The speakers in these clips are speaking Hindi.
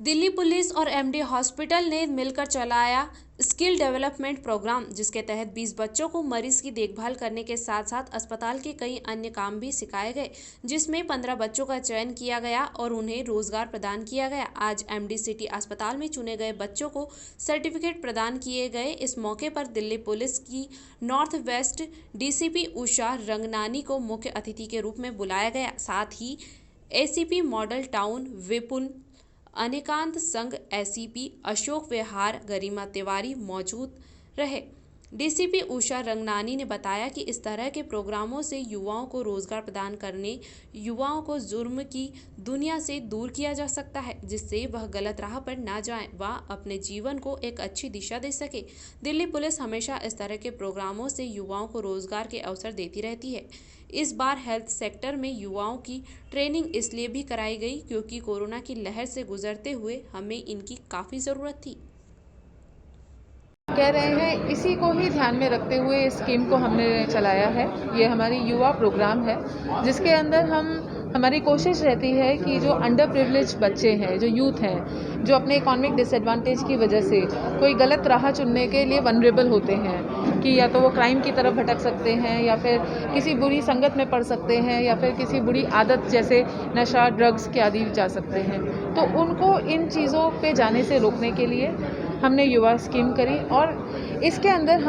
दिल्ली पुलिस और एमडी हॉस्पिटल ने मिलकर चलाया स्किल डेवलपमेंट प्रोग्राम, जिसके तहत 20 बच्चों को मरीज की देखभाल करने के साथ साथ अस्पताल के कई अन्य काम भी सिखाए गए, जिसमें 15 बच्चों का चयन किया गया और उन्हें रोजगार प्रदान किया गया। आज एमडी सिटी अस्पताल में चुने गए बच्चों को सर्टिफिकेट प्रदान किए गए। इस मौके पर दिल्ली पुलिस की north west DCP Usha Ranganani को मुख्य अतिथि के रूप में बुलाया गया। साथ ही एसीपी मॉडल टाउन विपुल अनेकांत संघ एसीपी अशोक विहार गरिमा तिवारी मौजूद रहे। डीसीपी उषा रंगनानी ने बताया कि इस तरह के प्रोग्रामों से युवाओं को रोजगार प्रदान करने, युवाओं को जुर्म की दुनिया से दूर किया जा सकता है, जिससे वह गलत राह पर ना जाएं व अपने जीवन को एक अच्छी दिशा दे सके। दिल्ली पुलिस हमेशा इस तरह के प्रोग्रामों से युवाओं को रोजगार के अवसर देती रहती है। इस बार हेल्थ सेक्टर में युवाओं की ट्रेनिंग इसलिए भी कराई गई क्योंकि कोरोना की लहर से गुजरते हुए हमें इनकी काफ़ी ज़रूरत थी। कह रहे हैं इसी को ही ध्यान में रखते हुए इस स्कीम को हमने चलाया है। ये हमारी युवा प्रोग्राम है, जिसके अंदर हमारी कोशिश रहती है कि जो अंडर प्रिविलेज बच्चे हैं, जो यूथ हैं, जो अपने इकोनॉमिक डिसएडवांटेज की वजह से कोई गलत राह चुनने के लिए वनरेबल होते हैं कि या तो वो क्राइम की तरफ भटक सकते हैं या फिर किसी बुरी संगत में पड़ सकते हैं या फिर किसी बुरी आदत जैसे नशा, ड्रग्स के आदि जा सकते हैं, तो उनको इन चीज़ों पे जाने से रोकने के लिए हमने युवा स्कीम करी। और इसके अंदर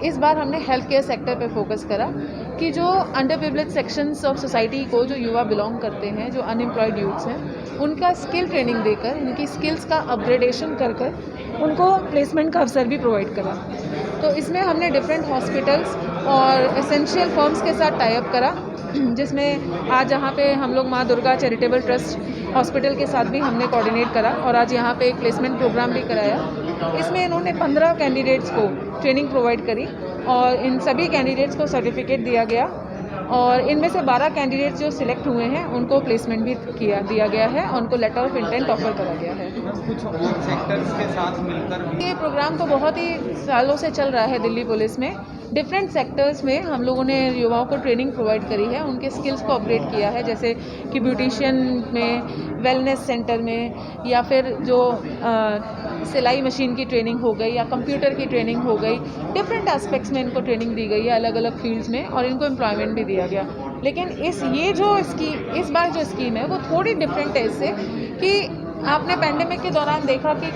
इस बार हमने हेल्थ केयर सेक्टर पे फोकस करा कि जो under privilege sections of society को जो युवा बिलोंग करते हैं, जो अनएम्प्लॉयड यूथ्स हैं, उनका स्किल ट्रेनिंग देकर, उनकी स्किल्स का अपग्रेडेशन कर उनको प्लेसमेंट का अवसर भी प्रोवाइड करा। तो इसमें हमने डिफरेंट हॉस्पिटल्स और एसेंशियल फर्म्स के साथ टाई अप करा, जिसमें आज यहाँ पे हम लोग माँ दुर्गा चैरिटेबल ट्रस्ट हॉस्पिटल के साथ भी हमने कोऑर्डिनेट करा और आज यहाँ पे एक प्लेसमेंट प्रोग्राम भी कराया। इसमें इन्होंने 15 कैंडिडेट्स को ट्रेनिंग प्रोवाइड करी और इन सभी कैंडिडेट्स को सर्टिफिकेट दिया गया और इनमें से 12 कैंडिडेट्स जो सिलेक्ट हुए हैं उनको प्लेसमेंट भी दिया गया है और उनको लेटर ऑफ इंटेंट ऑफर करा गया है। कुछ और सेक्टर्स के साथ मिलकर ये प्रोग्राम तो बहुत ही सालों से चल रहा है दिल्ली पुलिस में। डिफरेंट सेक्टर्स में हम लोगों ने युवाओं को ट्रेनिंग प्रोवाइड करी है, उनके स्किल्स को अपग्रेड किया है, जैसे कि ब्यूटिशियन में, वेलनेस सेंटर में, या फिर जो सिलाई मशीन की ट्रेनिंग हो गई या कंप्यूटर की ट्रेनिंग हो गई। डिफरेंट एस्पेक्ट्स में इनको ट्रेनिंग दी गई है, अलग अलग फील्ड्स में, और इनको एम्प्लॉयमेंट भी दिया गया। लेकिन इस बार जो स्कीम है वो थोड़ी डिफरेंट है इससे कि आपने पैंडेमिक के दौरान देखा कि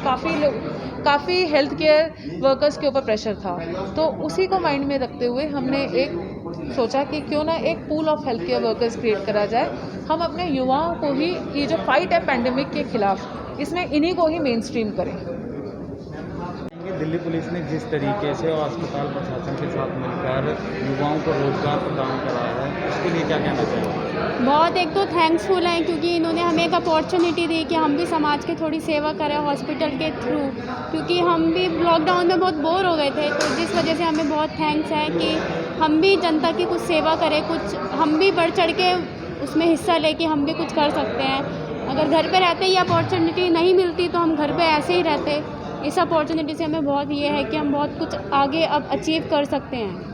काफ़ी हेल्थ केयर वर्कर्स के ऊपर प्रेशर था, तो उसी को माइंड में रखते हुए हमने एक सोचा कि क्यों ना एक pool of health care workers create करा जाए। हम अपने युवाओं को ही ये जो फाइट है पैंडेमिक के खिलाफ, इसमें इन्हीं को ही मेन स्ट्रीम करें। दिल्ली पुलिस ने जिस तरीके से और अस्पताल प्रशासन के साथ मिलकर युवाओं को रोजगार प्रदान कराया है, उसके लिए क्या कहना चाहिए? बहुत एक तो थैंक्सफुल हैं क्योंकि इन्होंने हमें एक अपॉर्चुनिटी दी कि हम भी समाज की थोड़ी सेवा करें हॉस्पिटल के थ्रू, क्योंकि हम भी लॉकडाउन में बहुत बोर हो गए थे, तो जिस वजह से हमें बहुत थैंक्स है कि हम भी जनता की कुछ सेवा करें, कुछ हम भी बढ़ चढ़ के उसमें हिस्सा लेके हम भी कुछ कर सकते हैं। अगर घर पे रहते ये अपॉर्चुनिटी नहीं मिलती तो हम घर पे ऐसे ही रहते। इस अपॉर्चुनिटी से हमें बहुत ये है कि हम बहुत कुछ आगे अब अचीव कर सकते हैं।